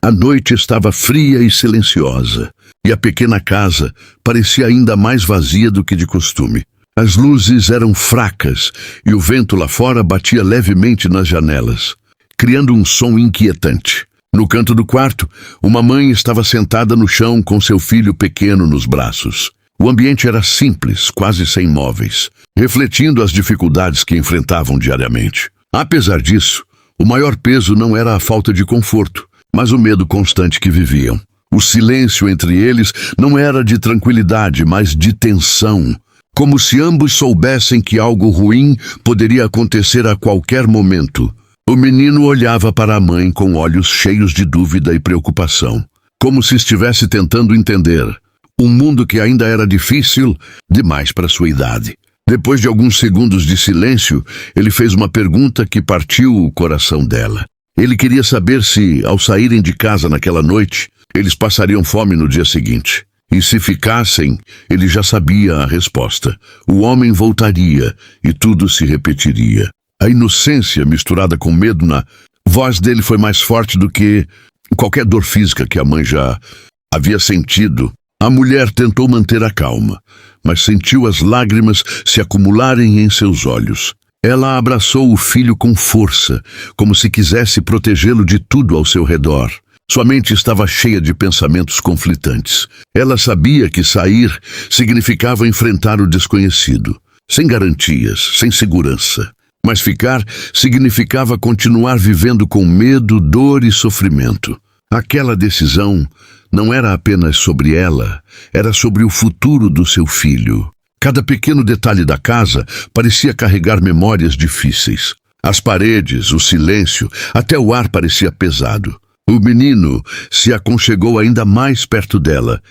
A noite estava fria e silenciosa, e a pequena casa parecia ainda mais vazia do que de costume. As luzes eram fracas e o vento lá fora batia levemente nas janelas, criando um som inquietante. No canto do quarto, uma mãe estava sentada no chão com seu filho pequeno nos braços. O ambiente era simples, quase sem móveis, refletindo as dificuldades que enfrentavam diariamente. Apesar disso, o maior peso não era a falta de conforto, mas o medo constante que viviam. O silêncio entre eles não era de tranquilidade, mas de tensão, como se ambos soubessem que algo ruim poderia acontecer a qualquer momento. O menino olhava para a mãe com olhos cheios de dúvida e preocupação, como se estivesse tentando entender um mundo que ainda era difícil demais para sua idade. Depois de alguns segundos de silêncio, ele fez uma pergunta que partiu o coração dela. Ele queria saber se, ao saírem de casa naquela noite, eles passariam fome no dia seguinte. E se ficassem, ele já sabia a resposta. O homem voltaria e tudo se repetiria. A inocência misturada com medo na voz dele foi mais forte do que qualquer dor física que a mãe já havia sentido. A mulher tentou manter a calma, mas sentiu as lágrimas se acumularem em seus olhos. Ela abraçou o filho com força, como se quisesse protegê-lo de tudo ao seu redor. Sua mente estava cheia de pensamentos conflitantes. Ela sabia que sair significava enfrentar o desconhecido, sem garantias, sem segurança. Mas ficar significava continuar vivendo com medo, dor e sofrimento. Aquela decisão não era apenas sobre ela, era sobre o futuro do seu filho. Cada pequeno detalhe da casa parecia carregar memórias difíceis. As paredes, o silêncio, até o ar parecia pesado. O menino se aconchegou ainda mais perto dela,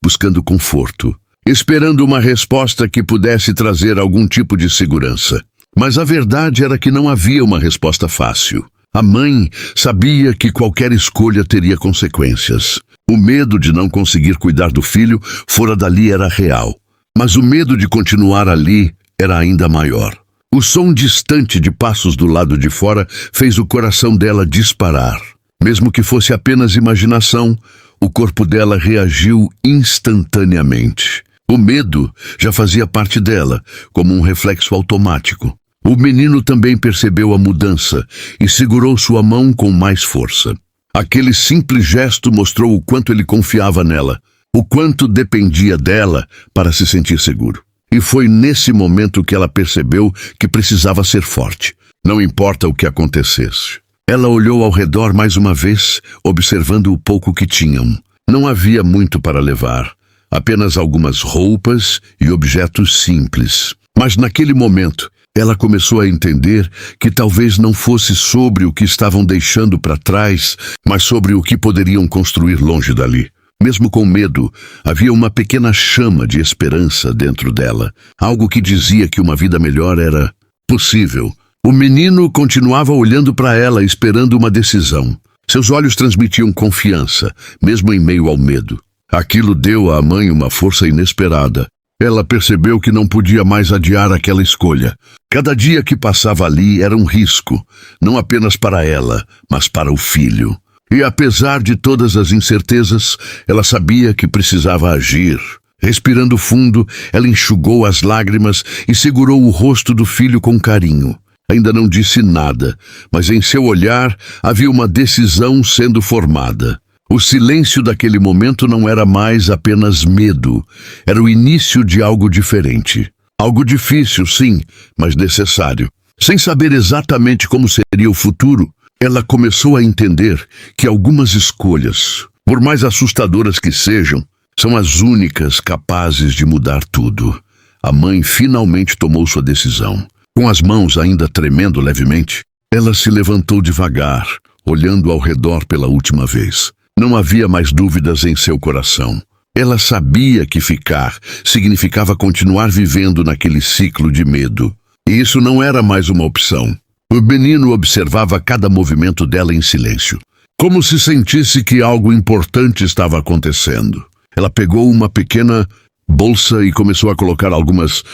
buscando conforto, esperando uma resposta que pudesse trazer algum tipo de segurança. Mas a verdade era que não havia uma resposta fácil. A mãe sabia que qualquer escolha teria consequências. O medo de não conseguir cuidar do filho fora dali era real. Mas o medo de continuar ali era ainda maior. O som distante de passos do lado de fora fez o coração dela disparar. Mesmo que fosse apenas imaginação, o corpo dela reagiu instantaneamente. O medo já fazia parte dela, como um reflexo automático. O menino também percebeu a mudança e segurou sua mão com mais força. Aquele simples gesto mostrou o quanto ele confiava nela, o quanto dependia dela para se sentir seguro. E foi nesse momento que ela percebeu que precisava ser forte, não importa o que acontecesse. Ela olhou ao redor mais uma vez, observando o pouco que tinham. Não havia muito para levar, apenas algumas roupas e objetos simples. Mas naquele momento, ela começou a entender que talvez não fosse sobre o que estavam deixando para trás, mas sobre o que poderiam construir longe dali. Mesmo com medo, havia uma pequena chama de esperança dentro dela, algo que dizia que uma vida melhor era possível. O menino continuava olhando para ela, esperando uma decisão. Seus olhos transmitiam confiança, mesmo em meio ao medo. Aquilo deu à mãe uma força inesperada. Ela percebeu que não podia mais adiar aquela escolha. Cada dia que passava ali era um risco, não apenas para ela, mas para o filho. E apesar de todas as incertezas, ela sabia que precisava agir. Respirando fundo, ela enxugou as lágrimas e segurou o rosto do filho com carinho. Ainda não disse nada, mas em seu olhar havia uma decisão sendo formada. O silêncio daquele momento não era mais apenas medo, era o início de algo diferente. Algo difícil, sim, mas necessário. Sem saber exatamente como seria o futuro, ela começou a entender que algumas escolhas, por mais assustadoras que sejam, são as únicas capazes de mudar tudo. A mãe finalmente tomou sua decisão. Com as mãos ainda tremendo levemente, ela se levantou devagar, olhando ao redor pela última vez. Não havia mais dúvidas em seu coração. Ela sabia que ficar significava continuar vivendo naquele ciclo de medo. E isso não era mais uma opção. O menino observava cada movimento dela em silêncio, como se sentisse que algo importante estava acontecendo. Ela pegou uma pequena bolsa e começou a colocar algumas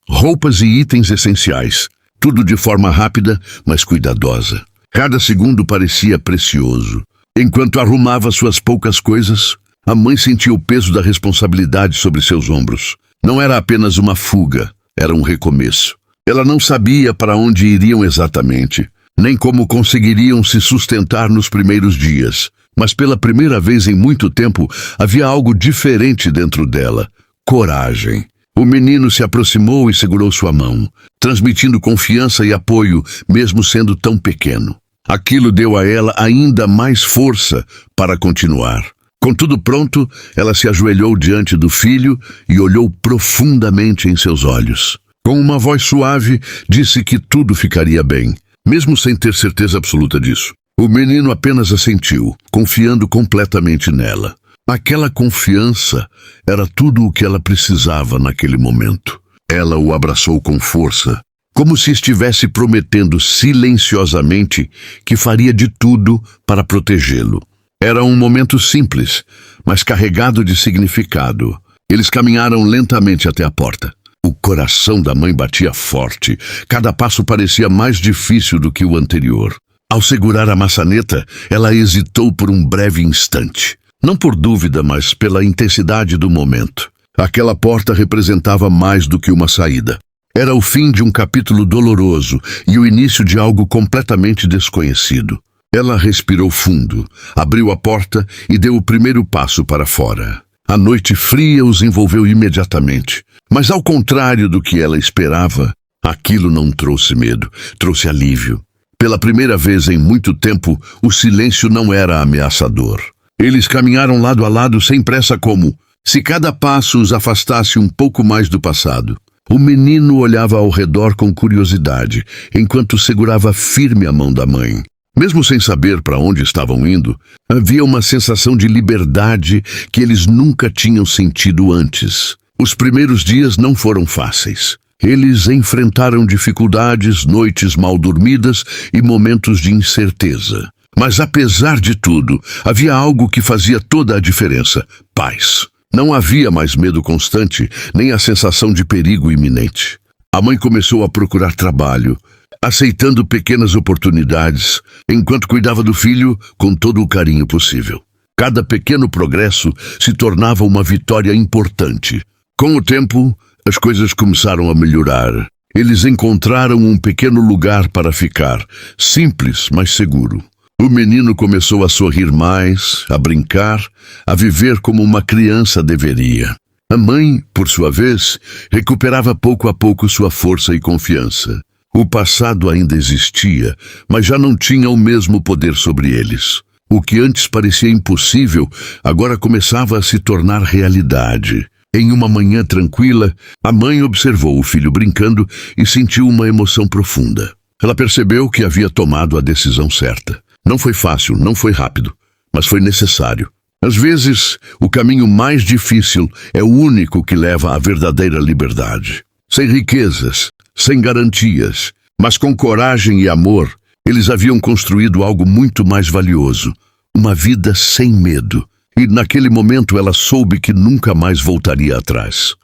roupas e itens essenciais, tudo de forma rápida, mas cuidadosa. Cada segundo parecia precioso. Enquanto arrumava suas poucas coisas, a mãe sentia o peso da responsabilidade sobre seus ombros. Não era apenas uma fuga, era um recomeço. Ela não sabia para onde iriam exatamente, nem como conseguiriam se sustentar nos primeiros dias. Mas pela primeira vez em muito tempo, havia algo diferente dentro dela: coragem. O menino se aproximou e segurou sua mão, transmitindo confiança e apoio, mesmo sendo tão pequeno. Aquilo deu a ela ainda mais força para continuar. Com tudo pronto, ela se ajoelhou diante do filho e olhou profundamente em seus olhos. Com uma voz suave, disse que tudo ficaria bem, mesmo sem ter certeza absoluta disso. O menino apenas assentiu, confiando completamente nela. Aquela confiança era tudo o que ela precisava naquele momento. Ela o abraçou com força, como se estivesse prometendo silenciosamente que faria de tudo para protegê-lo. Era um momento simples, mas carregado de significado. Eles caminharam lentamente até a porta. O coração da mãe batia forte. Cada passo parecia mais difícil do que o anterior. Ao segurar a maçaneta, ela hesitou por um breve instante. Não por dúvida, mas pela intensidade do momento. Aquela porta representava mais do que uma saída. Era o fim de um capítulo doloroso e o início de algo completamente desconhecido. Ela respirou fundo, abriu a porta e deu o primeiro passo para fora. A noite fria os envolveu imediatamente. Mas ao contrário do que ela esperava, aquilo não trouxe medo, trouxe alívio. Pela primeira vez em muito tempo, o silêncio não era ameaçador. Eles caminharam lado a lado sem pressa, como se cada passo os afastasse um pouco mais do passado. O menino olhava ao redor com curiosidade, enquanto segurava firme a mão da mãe. Mesmo sem saber para onde estavam indo, havia uma sensação de liberdade que eles nunca tinham sentido antes. Os primeiros dias não foram fáceis. Eles enfrentaram dificuldades, noites mal dormidas e momentos de incerteza. Mas apesar de tudo, havia algo que fazia toda a diferença: paz. Não havia mais medo constante, nem a sensação de perigo iminente. A mãe começou a procurar trabalho, aceitando pequenas oportunidades, enquanto cuidava do filho com todo o carinho possível. Cada pequeno progresso se tornava uma vitória importante. Com o tempo, as coisas começaram a melhorar. Eles encontraram um pequeno lugar para ficar, simples, mas seguro. O menino começou a sorrir mais, a brincar, a viver como uma criança deveria. A mãe, por sua vez, recuperava pouco a pouco sua força e confiança. O passado ainda existia, mas já não tinha o mesmo poder sobre eles. O que antes parecia impossível, agora começava a se tornar realidade. Em uma manhã tranquila, a mãe observou o filho brincando e sentiu uma emoção profunda. Ela percebeu que havia tomado a decisão certa. Não foi fácil, não foi rápido, mas foi necessário. Às vezes, o caminho mais difícil é o único que leva à verdadeira liberdade. Sem riquezas, sem garantias, mas com coragem e amor, eles haviam construído algo muito mais valioso: uma vida sem medo. E naquele momento ela soube que nunca mais voltaria atrás.